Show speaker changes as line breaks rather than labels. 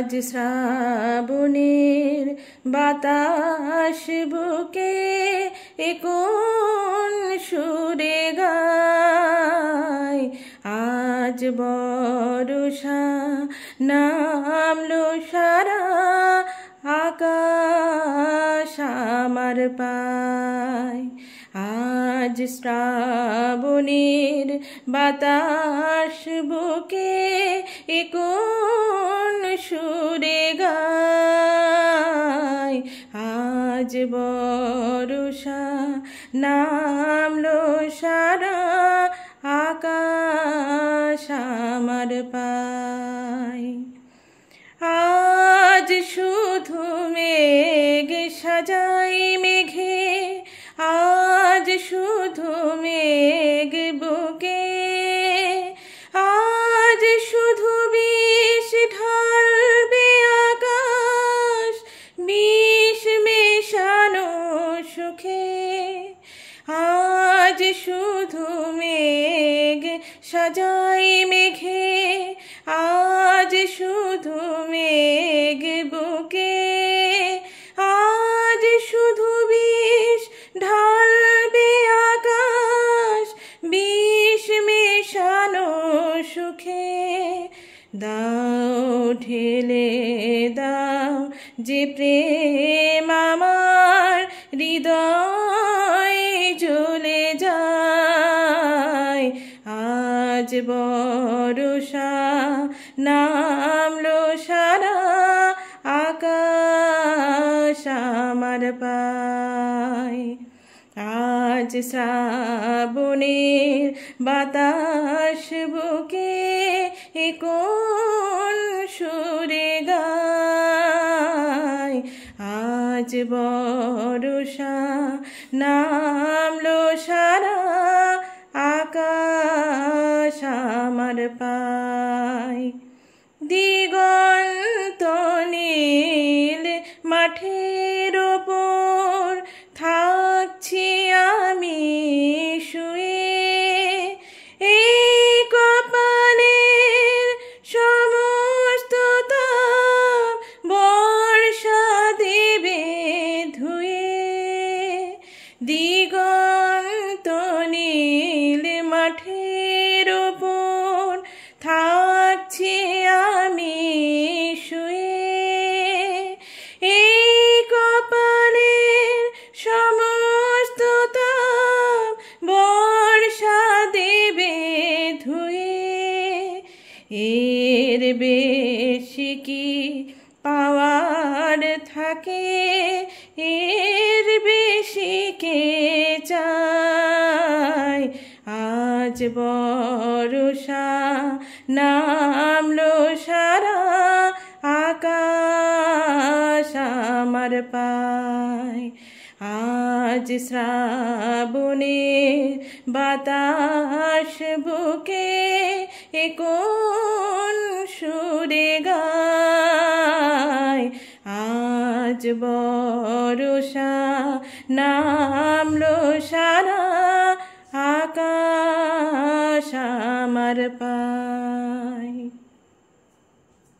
আজ শ্রাবণের বাতাস বুকে কোন সুরে গায়। আজ বর্ষা নামলো সারা আকাশ আমার পায়। আজ শ্রাবণের বাতাস বুকে কোন সুরে গায়। আজ বর্ষা নামলো সারা আকাশ আমার পায়। আজ শুধু মেঘ সাজাই মেঘে, আজ শুধু মেঘ বুকে, আজ শুধু বিষ ঢালবে আকাশ বিষ মেশানো সুখে। আজ শুধু মেঘ সাজাই মেঘে, আজ শুধু মেঘ বুকে, আজ শুধু বিষ ঢালবে আকাশ বিষ মেশানো সুখে। দাও ঢেলে দাও যে প্রেম আমার হৃদয় জ্বলে যায়। আজ বর্ষা নামলো সারা আকাশ আমার পায়। আজ শ্রাবণের বাতাস বুকে কোন সুরে গায়। আজ বর্ষা নামলো সারা আকাশ আমার পায়। দিগন্ত নীল মাঠের ওপর থাকছি আমি শুয়ে, এই কপালের সমস্ত তাপ বর্ষা দেবে ধুয়ে। দিগন্ত নীল মাঠের ওপর থাকছি আমি শুয়ে, এই কপালের সমস্ত তাপ বর্ষা দেবে ধুয়ে। এর বেশি কি পাওয়ার থাকে, এর বেশি কে চায়। আজ বর্ষা নামলো সারা আকাশ আমার পায়। আজ শ্রাবণের বাতাস বুকে কোন সুরে গায়। আজ বর্ষা নামলো সারা আকাশ আমার পায়।